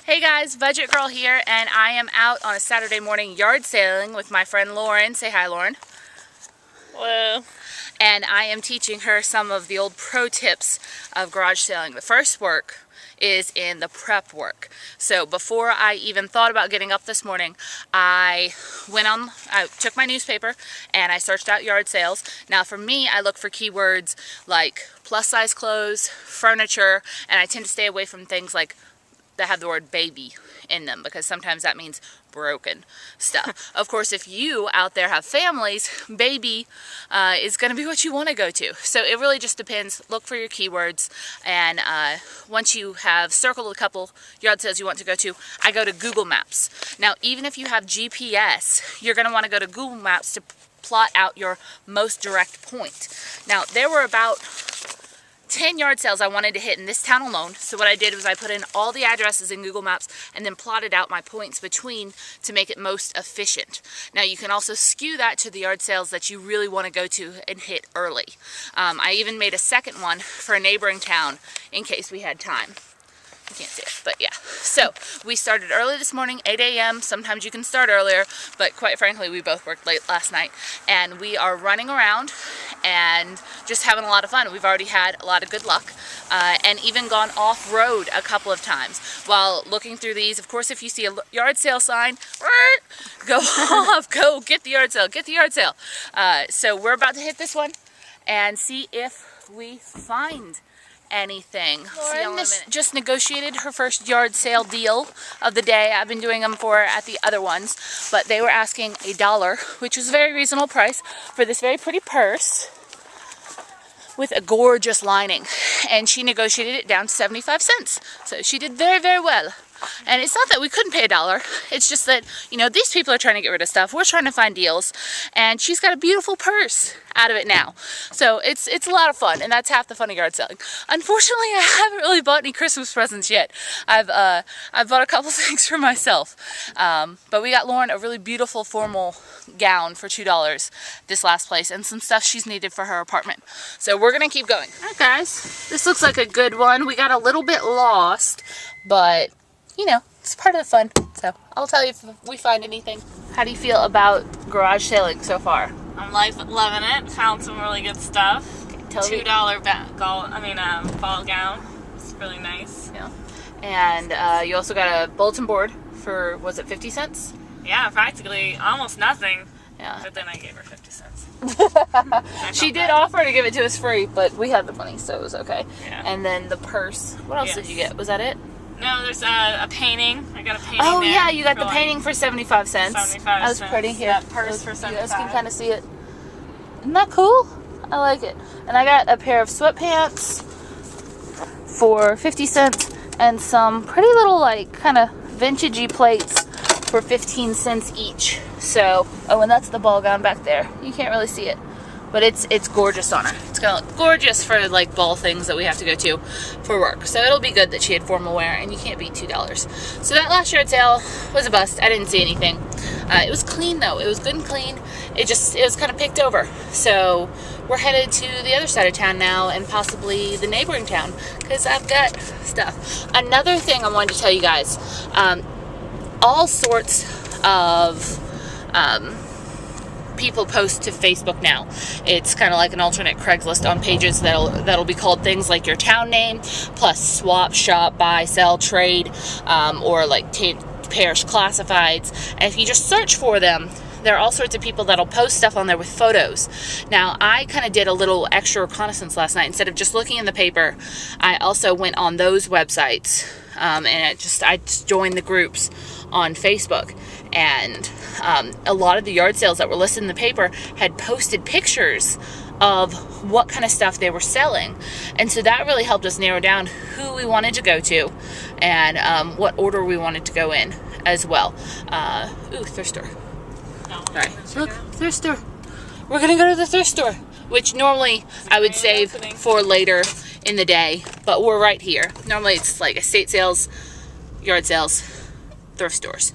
Hey guys, Budget Girl here, and I am out on a Saturday morning yard sailing with my friend Lauren. Say hi, Lauren. Hello. And I am teaching her some of the old pro tips of garage sailing. The first work is in the prep work. So before I even thought about getting up this morning, I took my newspaper and I searched out yard sales. Now for me, I look for keywords like plus size clothes, furniture, and I tend to stay away from things like that have the word baby in them, because sometimes that means broken stuff. Of course, if you out there have families, baby is going to be what you want to go to. So it really just depends. Look for your keywords, and once you have circled a couple yard sales you want to go to, I go to Google Maps. Now, even if you have GPS, you're going to want to go to Google Maps to plot out your most direct point. Now, there were about 10 yard sales I wanted to hit in this town alone. So what I did was I put in all the addresses in Google Maps and then plotted out my points between to make it most efficient. Now you can also skew that to the yard sales that you really want to go to and hit early. I even made a second one for a neighboring town in case we had time. You can't see it, but yeah. So we started early this morning, 8 a.m. Sometimes you can start earlier, but quite frankly, we both worked late last night. And we are running around and just having a lot of fun. We've already had a lot of good luck and even gone off-road a couple of times. While looking through these, of course, if you see a yard sale sign, go off, go get the yard sale, get the yard sale. So we're about to hit this one and see if we find anything. Lauren just negotiated her first yard sale deal of the day. I've been doing them for at the other ones, but they were asking $1, which was a very reasonable price for this very pretty purse with a gorgeous lining, and she negotiated it down to 75 cents. So she did very, very well. And it's not that we couldn't pay $1. It's just that, you know, these people are trying to get rid of stuff. We're trying to find deals. And she's got a beautiful purse out of it now. So it's a lot of fun. And that's half the fun of yard selling. Unfortunately, I haven't really bought any Christmas presents yet. I've bought a couple things for myself. But we got Lauren a really beautiful formal gown for $2 this last place. And some stuff she's needed for her apartment. So we're going to keep going. All right, guys. This looks like a good one. We got a little bit lost. But you know, it's part of the fun. So I'll tell you if we find anything. How do you feel about garage sailing so far? I'm loving it. Found some really good stuff. Okay, $2 ball gown. It's really nice. Yeah. And you also got a bulletin board for, was it 50 cents? Yeah, practically almost nothing. Yeah. But then I gave her 50 cents. She did offer to give it to us free, but we had the money, so it was okay. Yeah. And then the purse. What else did you get? Was that it? No, there's a painting. I got a painting. Oh there yeah, you got the painting for 75 cents. 75 That was cents. pretty. Here, That purse for 75. You guys can kind of see it. Isn't that cool? I like it. And I got a pair of sweatpants for 50 cents and some pretty little, like, kind of vintagey plates for 15 cents each. So, oh, and that's the ball gown back there. You can't really see it, but it's gorgeous on her. It's gonna look gorgeous for like ball things that we have to go to for work. So it'll be good that she had formal wear, and you can't beat $2. So that last yard sale was a bust. I didn't see anything. It was clean though. It was good and clean. It was kind of picked over. So we're headed to the other side of town now, and possibly the neighboring town, because I've got stuff. Another thing I wanted to tell you guys, all sorts of people post to Facebook now. It's kind of like an alternate Craigslist on pages that'll be called things like your town name, plus swap, shop, buy, sell, trade, or like parish classifieds. And if you just search for them, there are all sorts of people that'll post stuff on there with photos. Now, I kind of did a little extra reconnaissance last night. Instead of just looking in the paper, I also went on those websites, and I just joined the groups on Facebook. And a lot of the yard sales that were listed in the paper had posted pictures of what kind of stuff they were selling. And so that really helped us narrow down who we wanted to go to and what order we wanted to go in as well. Ooh, thrift store. All right, look, thrift store. We're going to go to the thrift store, which normally I would save for later in the day, but we're right here. Normally it's like estate sales, yard sales, thrift stores.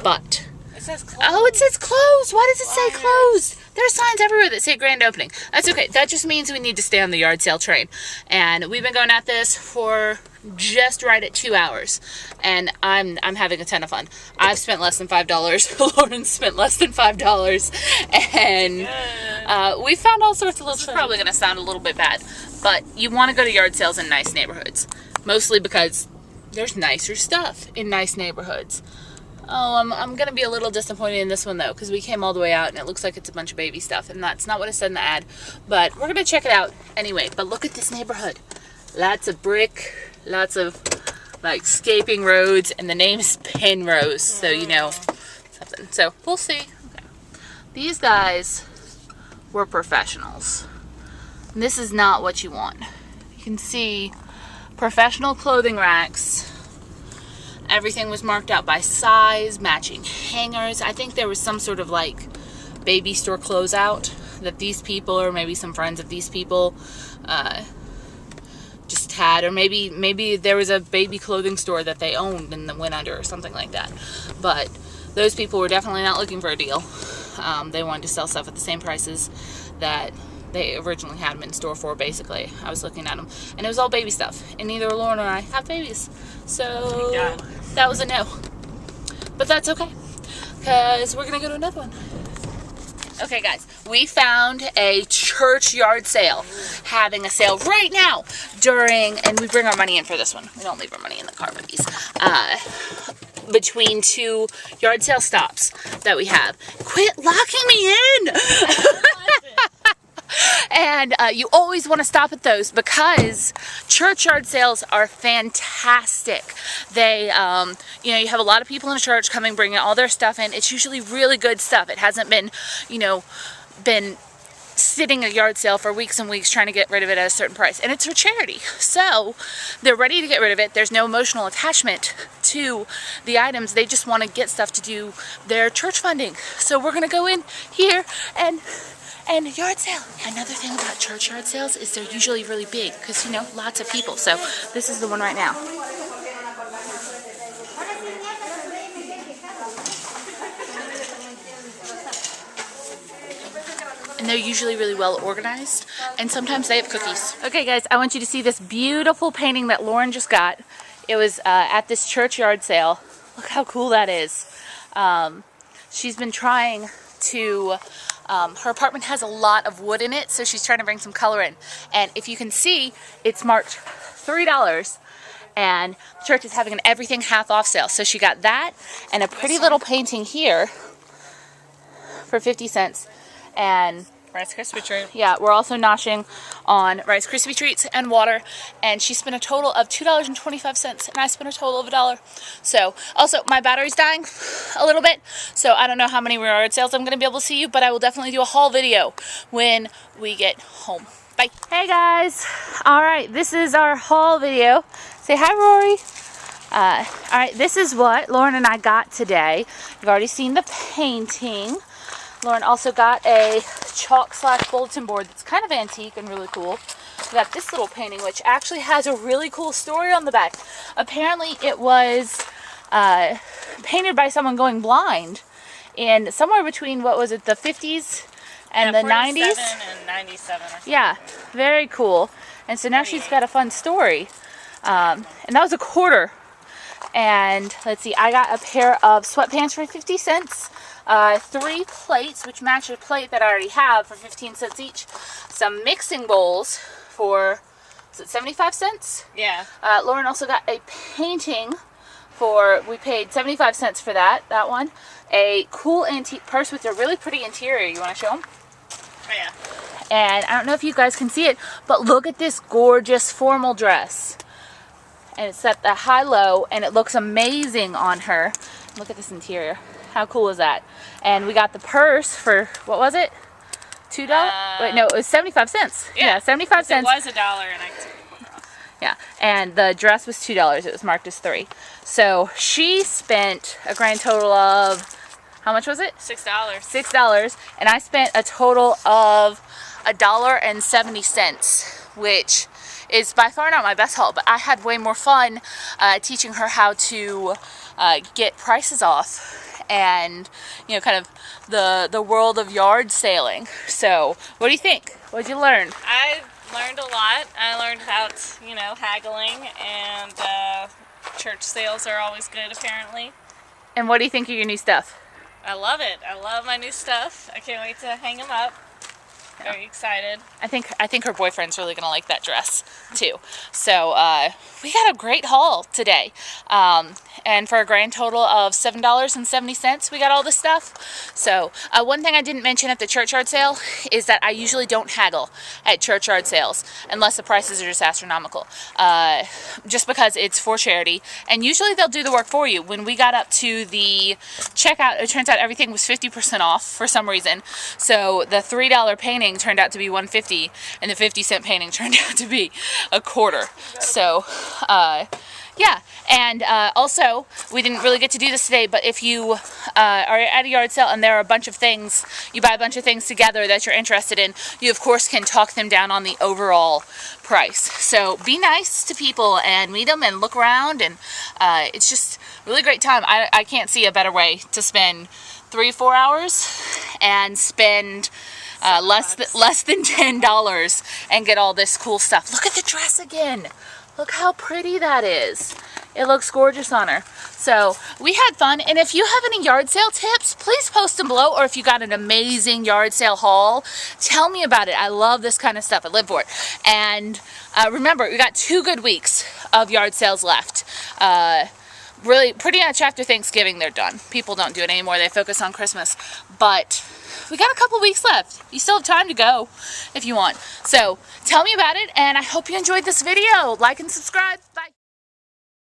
But it says closed. Oh, it says closed. Why does it say closed? There are signs everywhere that say grand opening. That's okay. That just means we need to stay on the yard sale train. And we've been going at this for just right at 2 hours, and I'm having a ton of fun. I've spent less than $5. Lauren spent less than $5, and we found all sorts of little. This is probably going to sound a little bit bad, but you want to go to yard sales in nice neighborhoods, mostly because there's nicer stuff in nice neighborhoods. Oh, I'm going to be a little disappointed in this one, though, because we came all the way out, and it looks like it's a bunch of baby stuff, and that's not what it said in the ad. But we're going to check it out anyway. But look at this neighborhood. Lots of brick, lots of, like, scaping roads, and the name's Penrose, so you know something. So, we'll see. Okay. These guys were professionals. And this is not what you want. You can see professional clothing racks. Everything was marked out by size, matching hangers. I think there was some sort of like baby store closeout that these people, or maybe some friends of these people, just had, or maybe there was a baby clothing store that they owned and then went under or something like that. But those people were definitely not looking for a deal. They wanted to sell stuff at the same prices that they originally had them in store for, basically. I was looking at them, and it was all baby stuff, and neither Lauren or I have babies, so that was a no. But that's okay, because we're gonna go to another one. Okay, guys, we found a church yard sale, having a sale right now during, and we bring our money in for this one. We don't leave our money in the car with these. Between two yard sale stops that we have. Quit locking me in! And you always want to stop at those, because church yard sales are fantastic. They, you know, you have a lot of people in a church coming, bringing all their stuff in. It's usually really good stuff. It hasn't been, you know, been sitting at a yard sale for weeks and weeks trying to get rid of it at a certain price. And it's for charity. So they're ready to get rid of it. There's no emotional attachment to the items. They just want to get stuff to do their church funding. So we're going to go in here and yard sale. Another thing about church yard sales is they're usually really big because, you know, lots of people. So this is the one right now. And they're usually really well organized, and sometimes they have cookies. Okay, guys, I want you to see this beautiful painting that Lauren just got. It was at this church yard sale. Look how cool that is. She's been trying to, her apartment has a lot of wood in it, so she's trying to bring some color in. And if you can see, it's marked $3, and the church is having an everything half off sale. So she got that and a pretty little painting here for 50 cents. And Rice Krispie treat. Yeah, we're also noshing on Rice Krispie treats and water, and she spent a total of $2.25, and I spent a total of $1. So, also, my battery's dying a little bit, so I don't know how many yard sales I'm going to be able to see you, but I will definitely do a haul video when we get home. Bye. Hey guys, alright, this is our haul video. Say hi, Rory. Alright, this is what Lauren and I got today. You've already seen the painting. Lauren also got a chalk/bulletin board that's kind of antique and really cool. We got this little painting, which actually has a really cool story on the back. Apparently it was painted by someone going blind in somewhere between, what was it, the 50s and the 90s? And 97 or something. Yeah, very cool. And so now she's got a fun story. And that was $1. And let's see, I got a pair of sweatpants for 50 cents. 3 plates, which match a plate that I already have, for 15 cents each. Some mixing bowls for, is it 75 cents? Yeah. Lauren also got a painting for, we paid 75 cents for that one. A cool antique purse with a really pretty interior. You want to show them? Oh, yeah. And I don't know if you guys can see it, but look at this gorgeous formal dress. And it's at the high-low, and it looks amazing on her. Look at this interior. How cool is that? And we got the purse for, what was it? $2? Wait, no, it was 75 cents. Yeah, 75 cents. It was $1 and I took $1 off. Yeah, and the dress was $2. It was marked as $3. So she spent a grand total of, how much was it? $6. $6. And I spent a total of $1.70, which is by far not my best haul, but I had way more fun teaching her how to get prices off, and, you know, kind of the world of yard sailing. So, what do you think? What did you learn? I learned a lot. I learned about, you know, haggling, and church sales are always good, apparently. And what do you think of your new stuff? I love it. I love my new stuff. I can't wait to hang them up. Very excited. I think her boyfriend's really gonna like that dress too. So we got a great haul today, and for a grand total of $7.70, we got all this stuff. So one thing I didn't mention at the churchyard sale is that I usually don't haggle at churchyard sales unless the prices are just astronomical. Just because it's for charity, and usually they'll do the work for you. When we got up to the checkout, it turns out everything was 50% off for some reason. So the $3 painting turned out to be $1.50, and the 50-cent painting turned out to be $0.25. So yeah, and also we didn't really get to do this today, but if you are at a yard sale and there are a bunch of things, you buy a bunch of things together that you're interested in, you of course can talk them down on the overall price. So be nice to people and meet them and look around, and it's just a really great time. I can't see a better way to spend 3-4 hours and spend less than $10 and get all this cool stuff. Look at the dress again. Look how pretty that is. It looks gorgeous on her. So we had fun, and if you have any yard sale tips, please post them below, or if you got an amazing yard sale haul, tell me about it. I love this kind of stuff. I live for it. And remember, we got 2 good weeks of yard sales left. Really, pretty much after Thanksgiving, they're done. People don't do it anymore. They focus on Christmas. But we got a couple weeks left. You still have time to go if you want. So tell me about it, and I hope you enjoyed this video. Like and subscribe.